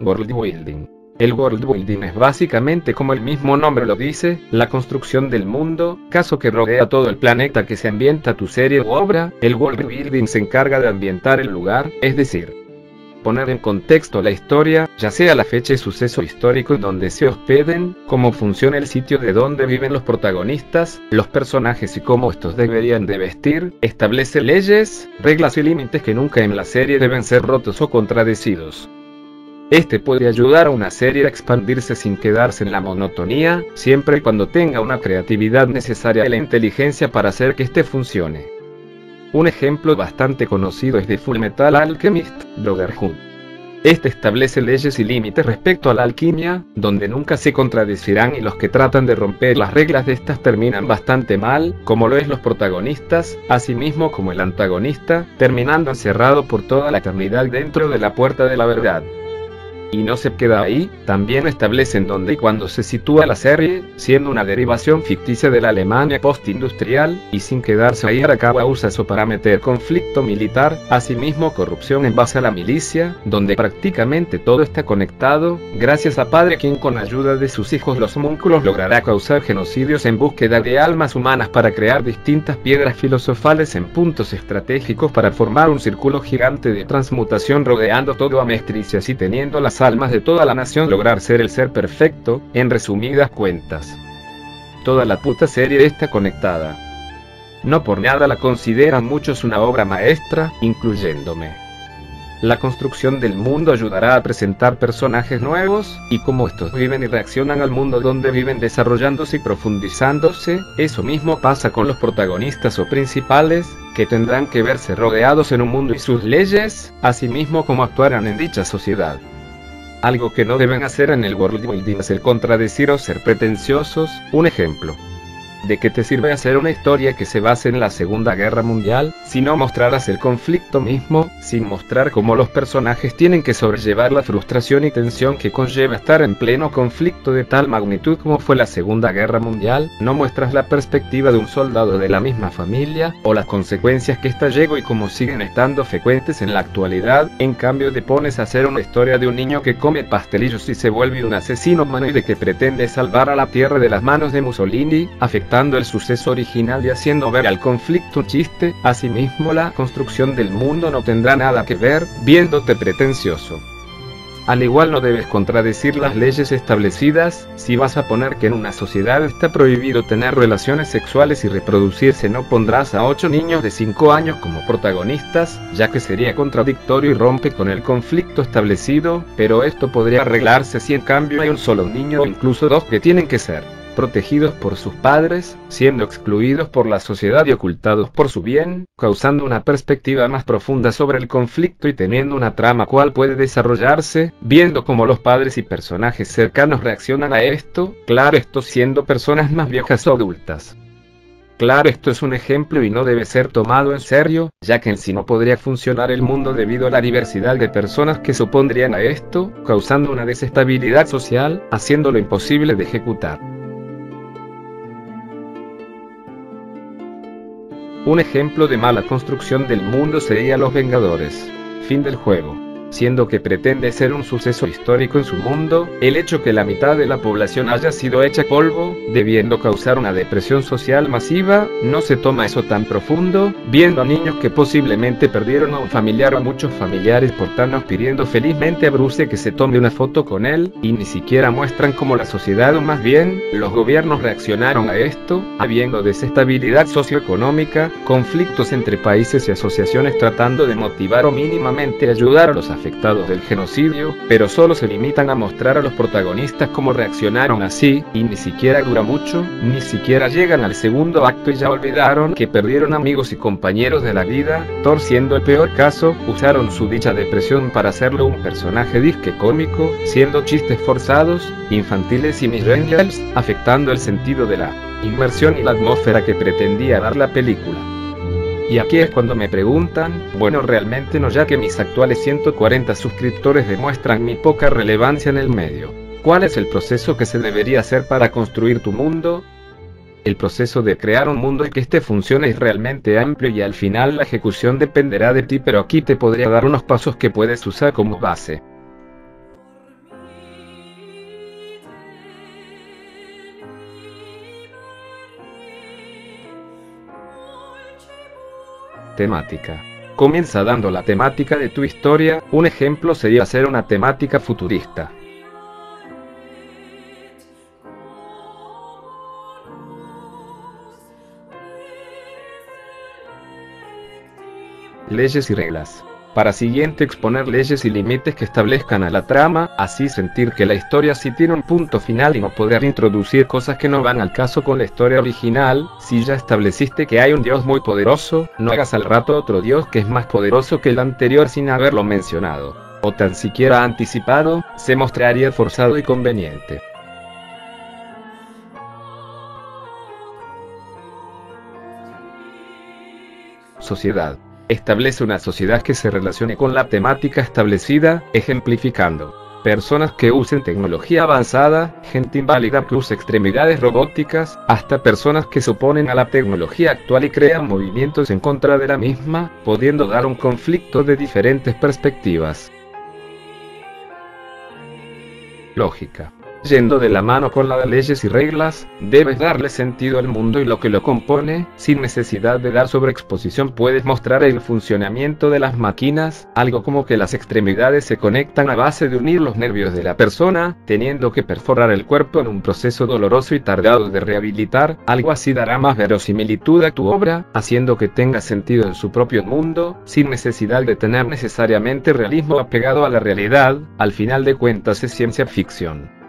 World building. El world building es básicamente, como el mismo nombre lo dice, la construcción del mundo, caso que rodea todo el planeta que se ambienta tu serie u obra. El world building se encarga de ambientar el lugar, es decir, poner en contexto la historia, ya sea la fecha y suceso histórico en donde se hospeden, cómo funciona el sitio de donde viven los protagonistas, los personajes y cómo estos deberían de vestir. Establece leyes, reglas y límites que nunca en la serie deben ser rotos o contradecidos. Este puede ayudar a una serie a expandirse sin quedarse en la monotonía, siempre y cuando tenga una creatividad necesaria y la inteligencia para hacer que este funcione. Un ejemplo bastante conocido es de Fullmetal Alchemist Brotherhood. Este establece leyes y límites respecto a la alquimia, donde nunca se contradecirán y los que tratan de romper las reglas de estas terminan bastante mal, como lo es los protagonistas, asimismo como el antagonista, terminando encerrado por toda la eternidad dentro de la puerta de la verdad. Y no se queda ahí, también establecen dónde y cuándo se sitúa la serie, siendo una derivación ficticia de la Alemania postindustrial, y sin quedarse ahí Arakawa usa eso para meter conflicto militar, asimismo corrupción en base a la milicia, donde prácticamente todo está conectado, gracias a Padre quien con ayuda de sus hijos los homúnculos logrará causar genocidios en búsqueda de almas humanas para crear distintas piedras filosofales en puntos estratégicos para formar un círculo gigante de transmutación rodeando todo a Maestriz y así teniendo las almas de toda la nación lograr ser el ser perfecto. En resumidas cuentas, toda la puta serie está conectada. No por nada la consideran muchos una obra maestra, incluyéndome. La construcción del mundo ayudará a presentar personajes nuevos, y cómo estos viven y reaccionan al mundo donde viven desarrollándose y profundizándose. Eso mismo pasa con los protagonistas o principales, que tendrán que verse rodeados en un mundo y sus leyes, asimismo como actuarán en dicha sociedad. Algo que no deben hacer en el world building es el contradecir o ser pretenciosos. Un ejemplo. ¿De qué te sirve hacer una historia que se base en la Segunda Guerra Mundial, si no mostrarás el conflicto mismo, sin mostrar cómo los personajes tienen que sobrellevar la frustración y tensión que conlleva estar en pleno conflicto de tal magnitud como fue la Segunda Guerra Mundial? No muestras la perspectiva de un soldado de la misma familia, o las consecuencias que ésta llegó y cómo siguen estando frecuentes en la actualidad. En cambio te pones a hacer una historia de un niño que come pastelillos y se vuelve un asesino humanoide que pretende salvar a la tierra de las manos de Mussolini, afectando el suceso original y haciendo ver al conflicto un chiste. Asimismo la construcción del mundo no tendrá nada que ver, viéndote pretencioso. Al igual no debes contradecir las leyes establecidas. Si vas a poner que en una sociedad está prohibido tener relaciones sexuales y reproducirse, no pondrás a 8 niños de 5 años como protagonistas, ya que sería contradictorio y rompe con el conflicto establecido, pero esto podría arreglarse si en cambio hay un solo niño o incluso 2 que tienen que ser protegidos por sus padres, siendo excluidos por la sociedad y ocultados por su bien, causando una perspectiva más profunda sobre el conflicto y teniendo una trama cual puede desarrollarse, viendo cómo los padres y personajes cercanos reaccionan a esto, claro, esto siendo personas más viejas o adultas. Claro, esto es un ejemplo y no debe ser tomado en serio, ya que en sí no podría funcionar el mundo debido a la diversidad de personas que se opondrían a esto, causando una desestabilidad social, haciéndolo imposible de ejecutar. Un ejemplo de mala construcción del mundo sería Los Vengadores. Fin del juego. Siendo que pretende ser un suceso histórico en su mundo, el hecho que la mitad de la población haya sido hecha polvo, debiendo causar una depresión social masiva, no se toma eso tan profundo, viendo a niños que posiblemente perdieron a un familiar o a muchos familiares portanos pidiendo felizmente a Bruce que se tome una foto con él, y ni siquiera muestran cómo la sociedad o más bien, los gobiernos reaccionaron a esto, habiendo desestabilidad socioeconómica, conflictos entre países y asociaciones tratando de motivar o mínimamente ayudar a los afectados del genocidio, pero solo se limitan a mostrar a los protagonistas cómo reaccionaron así, y ni siquiera dura mucho, ni siquiera llegan al segundo acto y ya olvidaron que perdieron amigos y compañeros de la vida. Thor, siendo el peor caso, usaron su dicha depresión para hacerlo un personaje disque cómico, siendo chistes forzados, infantiles y millennials, afectando el sentido de la inmersión y la atmósfera que pretendía dar la película. Y aquí es cuando me preguntan, bueno, realmente no, ya que mis actuales 140 suscriptores demuestran mi poca relevancia en el medio. ¿Cuál es el proceso que se debería hacer para construir tu mundo? El proceso de crear un mundo y que este funcione es realmente amplio y al final la ejecución dependerá de ti, pero aquí te podría dar unos pasos que puedes usar como base. Temática. Comienza dando la temática de tu historia. Un ejemplo sería hacer una temática futurista. Leyes y reglas. Para siguiente exponer leyes y límites que establezcan a la trama, así sentir que la historia sí tiene un punto final y no poder introducir cosas que no van al caso con la historia original. Si ya estableciste que hay un dios muy poderoso, no hagas al rato otro dios que es más poderoso que el anterior sin haberlo mencionado, o tan siquiera anticipado, se mostraría forzado y conveniente. Sociedad. Establece una sociedad que se relacione con la temática establecida, ejemplificando. Personas que usen tecnología avanzada, gente inválida plus extremidades robóticas, hasta personas que se oponen a la tecnología actual y crean movimientos en contra de la misma, pudiendo dar un conflicto de diferentes perspectivas. Lógica. Yendo de la mano con las leyes y reglas, debes darle sentido al mundo y lo que lo compone. Sin necesidad de dar sobreexposición puedes mostrar el funcionamiento de las máquinas, algo como que las extremidades se conectan a base de unir los nervios de la persona, teniendo que perforar el cuerpo en un proceso doloroso y tardado de rehabilitar. Algo así dará más verosimilitud a tu obra, haciendo que tenga sentido en su propio mundo, sin necesidad de tener necesariamente realismo apegado a la realidad. Al final de cuentas es ciencia ficción.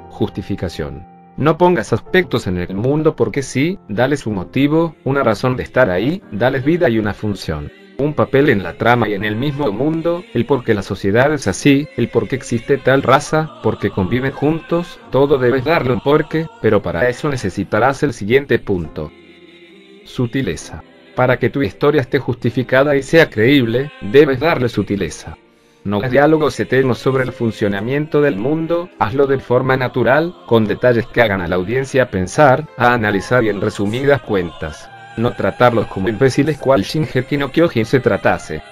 Justificación. No pongas aspectos en el mundo porque sí, dales un motivo, una razón de estar ahí, dales vida y una función. Un papel en la trama y en el mismo mundo, el por qué la sociedad es así, el por qué existe tal raza, por qué conviven juntos, todo debes darle un porqué, pero para eso necesitarás el siguiente punto. Sutileza. Para que tu historia esté justificada y sea creíble, debes darle sutileza. No hagas diálogos eternos sobre el funcionamiento del mundo, hazlo de forma natural, con detalles que hagan a la audiencia pensar, a analizar y en resumidas cuentas. No tratarlos como imbéciles cual Shingeki no Kyojin se tratase.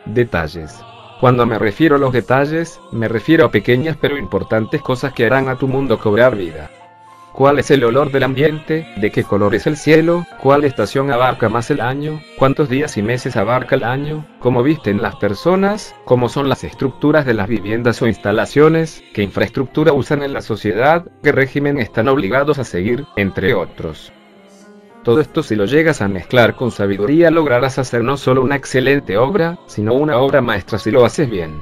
Detalles. Cuando me refiero a los detalles, me refiero a pequeñas pero importantes cosas que harán a tu mundo cobrar vida. ¿Cuál es el olor del ambiente? ¿De qué color es el cielo? ¿Cuál estación abarca más el año? ¿Cuántos días y meses abarca el año? ¿Cómo visten las personas? ¿Cómo son las estructuras de las viviendas o instalaciones? ¿Qué infraestructura usan en la sociedad? ¿Qué régimen están obligados a seguir? Entre otros. Todo esto si lo llegas a mezclar con sabiduría lograrás hacer no solo una excelente obra, sino una obra maestra si lo haces bien.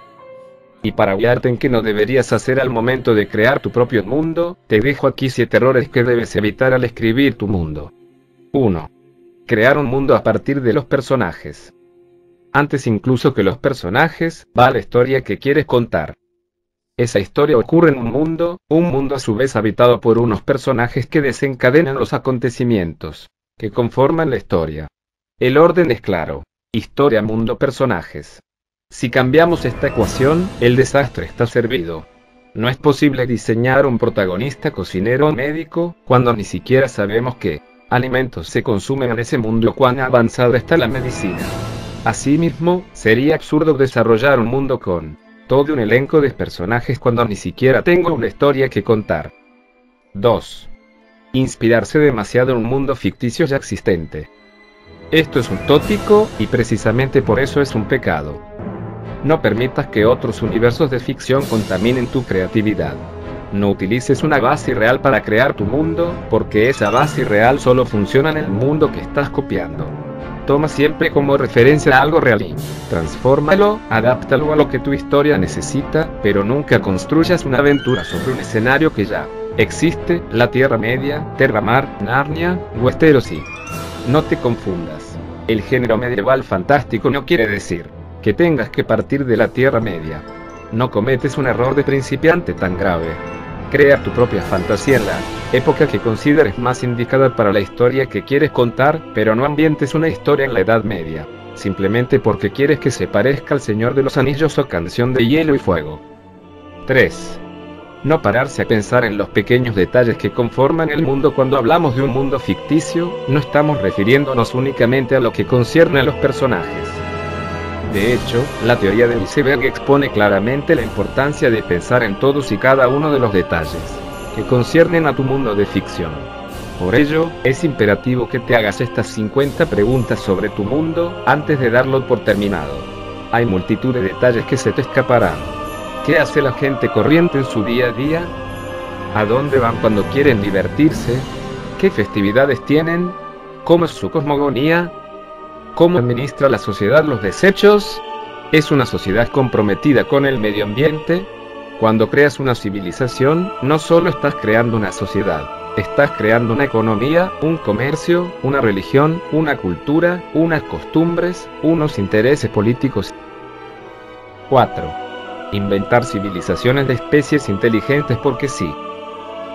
Y para guiarte en qué no deberías hacer al momento de crear tu propio mundo, te dejo aquí 7 errores que debes evitar al escribir tu mundo. 1. Crear un mundo a partir de los personajes. Antes incluso que los personajes, va la historia que quieres contar. Esa historia ocurre en un mundo a su vez habitado por unos personajes que desencadenan los acontecimientos que conforman la historia. El orden es claro. Historia, mundo, personajes. Si cambiamos esta ecuación, el desastre está servido. No es posible diseñar un protagonista cocinero o médico, cuando ni siquiera sabemos qué alimentos se consumen en ese mundo o cuán avanzada está la medicina. Asimismo, sería absurdo desarrollar un mundo con todo un elenco de personajes cuando ni siquiera tengo una historia que contar. 2. Inspirarse demasiado en un mundo ficticio ya existente. Esto es un tópico, y precisamente por eso es un pecado. No permitas que otros universos de ficción contaminen tu creatividad. No utilices una base irreal para crear tu mundo, porque esa base irreal solo funciona en el mundo que estás copiando. Toma siempre como referencia algo real. Transfórmalo, adáptalo a lo que tu historia necesita, pero nunca construyas una aventura sobre un escenario que ya existe, la Tierra Media, Terramar, Narnia, Westeros y... No te confundas. El género medieval fantástico no quiere decir que tengas que partir de la Tierra Media. No cometes un error de principiante tan grave. Crea tu propia fantasía en la época que consideres más indicada para la historia que quieres contar, pero no ambientes una historia en la Edad Media, simplemente porque quieres que se parezca al Señor de los Anillos o Canción de Hielo y Fuego. 3. No pararse a pensar en los pequeños detalles que conforman el mundo. Cuando hablamos de un mundo ficticio, no estamos refiriéndonos únicamente a lo que concierne a los personajes. De hecho, la teoría del iceberg expone claramente la importancia de pensar en todos y cada uno de los detalles que conciernen a tu mundo de ficción. Por ello, es imperativo que te hagas estas 50 preguntas sobre tu mundo, antes de darlo por terminado. Hay multitud de detalles que se te escaparán. ¿Qué hace la gente corriente en su día a día? ¿A dónde van cuando quieren divertirse? ¿Qué festividades tienen? ¿Cómo es su cosmogonía? ¿Cómo administra la sociedad los desechos? ¿Es una sociedad comprometida con el medio ambiente? Cuando creas una civilización, no solo estás creando una sociedad, estás creando una economía, un comercio, una religión, una cultura, unas costumbres, unos intereses políticos. 4. Inventar civilizaciones de especies inteligentes porque sí.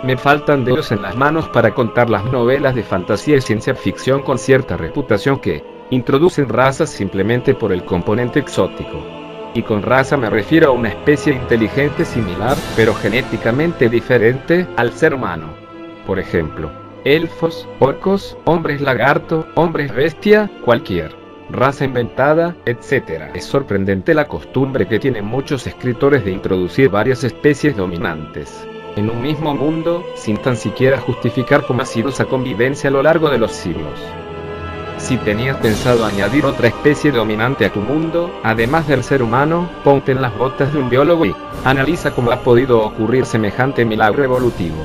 Me faltan dedos en las manos para contar las novelas de fantasía y ciencia ficción con cierta reputación que introducen razas simplemente por el componente exótico. Y con raza me refiero a una especie inteligente similar, pero genéticamente diferente, al ser humano. Por ejemplo, elfos, orcos, hombres lagarto, hombres bestia, cualquier raza inventada, etc. Es sorprendente la costumbre que tienen muchos escritores de introducir varias especies dominantes en un mismo mundo, sin tan siquiera justificar cómo ha sido esa convivencia a lo largo de los siglos. Si tenías pensado añadir otra especie dominante a tu mundo, además del ser humano, ponte en las botas de un biólogo y analiza cómo ha podido ocurrir semejante milagro evolutivo.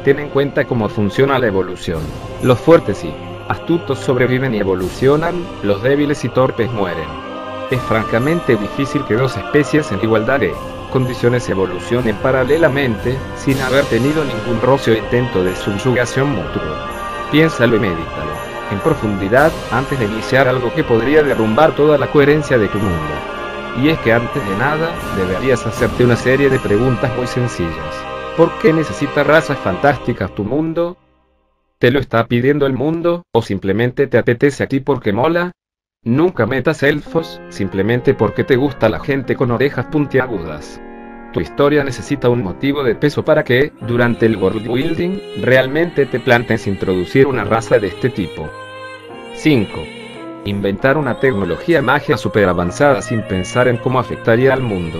Ten en cuenta cómo funciona la evolución. Los fuertes y astutos sobreviven y evolucionan, los débiles y torpes mueren. Es francamente difícil que dos especies en igualdad de condiciones evolucionen paralelamente, sin haber tenido ningún roce o intento de subyugación mutuo. Piénsalo y medítalo en profundidad, antes de iniciar algo que podría derrumbar toda la coherencia de tu mundo. Y es que antes de nada, deberías hacerte una serie de preguntas muy sencillas. ¿Por qué necesita razas fantásticas tu mundo? ¿Te lo está pidiendo el mundo, o simplemente te apetece a ti porque mola? Nunca metas elfos, simplemente porque te gusta la gente con orejas puntiagudas. Tu historia necesita un motivo de peso para que, durante el world building, realmente te plantees introducir una raza de este tipo. 5. Inventar una tecnología magia super avanzada sin pensar en cómo afectaría al mundo.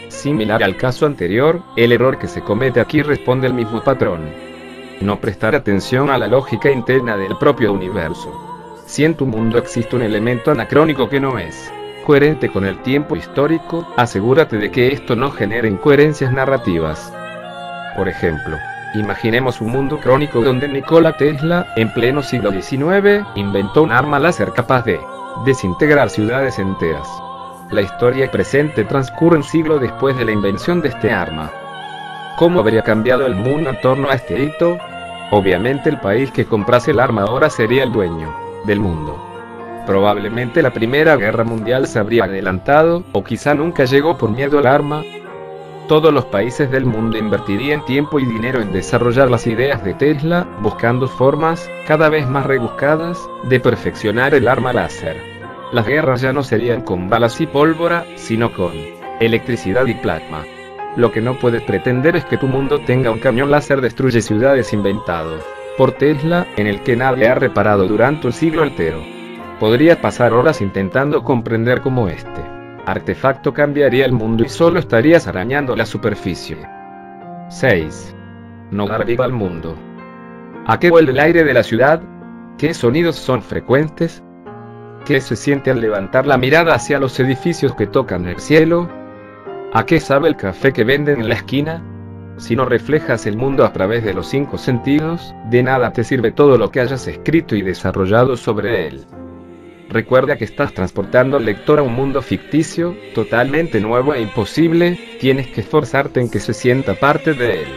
Similar al caso anterior, el error que se comete aquí responde al mismo patrón. No prestar atención a la lógica interna del propio universo. Si en tu mundo existe un elemento anacrónico que no es coherente con el tiempo histórico, asegúrate de que esto no genere incoherencias narrativas. Por ejemplo, imaginemos un mundo crónico donde Nikola Tesla, en pleno siglo XIX, inventó un arma láser capaz de desintegrar ciudades enteras. La historia presente transcurre un siglo después de la invención de este arma. ¿Cómo habría cambiado el mundo en torno a este hito? Obviamente el país que comprase el arma ahora sería el dueño del mundo. Probablemente la Primera Guerra Mundial se habría adelantado, o quizá nunca llegó por miedo al arma. Todos los países del mundo invertirían tiempo y dinero en desarrollar las ideas de Tesla, buscando formas, cada vez más rebuscadas, de perfeccionar el arma láser. Las guerras ya no serían con balas y pólvora, sino con electricidad y plasma. Lo que no puedes pretender es que tu mundo tenga un cañón láser destruye ciudades inventado por Tesla, en el que nadie ha reparado durante un siglo entero. Podría pasar horas intentando comprender cómo este artefacto cambiaría el mundo y solo estarías arañando la superficie. 6. No dar vida al mundo. ¿A qué huele el aire de la ciudad? ¿Qué sonidos son frecuentes? ¿Qué se siente al levantar la mirada hacia los edificios que tocan el cielo? ¿A qué sabe el café que venden en la esquina? Si no reflejas el mundo a través de los 5 sentidos, de nada te sirve todo lo que hayas escrito y desarrollado sobre él. Recuerda que estás transportando al lector a un mundo ficticio, totalmente nuevo e imposible, tienes que esforzarte en que se sienta parte de él.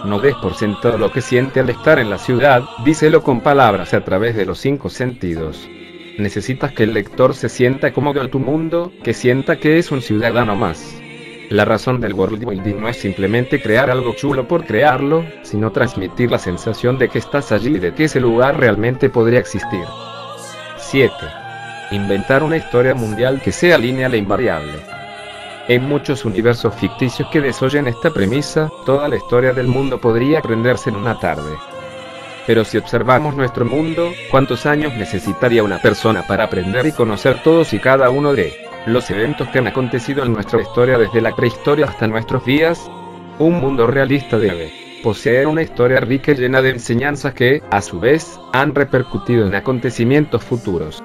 No des por sentado lo que siente al estar en la ciudad, díselo con palabras a través de los 5 sentidos. Necesitas que el lector se sienta cómodo en tu mundo, que sienta que es un ciudadano más. La razón del world building no es simplemente crear algo chulo por crearlo, sino transmitir la sensación de que estás allí y de que ese lugar realmente podría existir. 7. Inventar una historia mundial que sea lineal e invariable. En muchos universos ficticios que desoyen esta premisa, toda la historia del mundo podría aprenderse en una tarde. Pero si observamos nuestro mundo, ¿cuántos años necesitaría una persona para aprender y conocer todos y cada uno de los eventos que han acontecido en nuestra historia desde la prehistoria hasta nuestros días? Un mundo realista debe poseen una historia rica y llena de enseñanzas que, a su vez, han repercutido en acontecimientos futuros.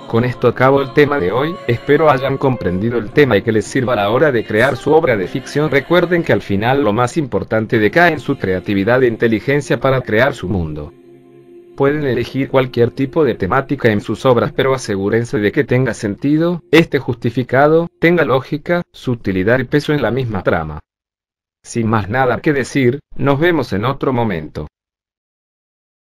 Con esto acabo el tema de hoy, espero hayan comprendido el tema y que les sirva a la hora de crear su obra de ficción. Recuerden que al final lo más importante decae en su creatividad e inteligencia para crear su mundo. Pueden elegir cualquier tipo de temática en sus obras, pero asegúrense de que tenga sentido, esté justificado, tenga lógica, su utilidad y peso en la misma trama. Sin más nada que decir, nos vemos en otro momento.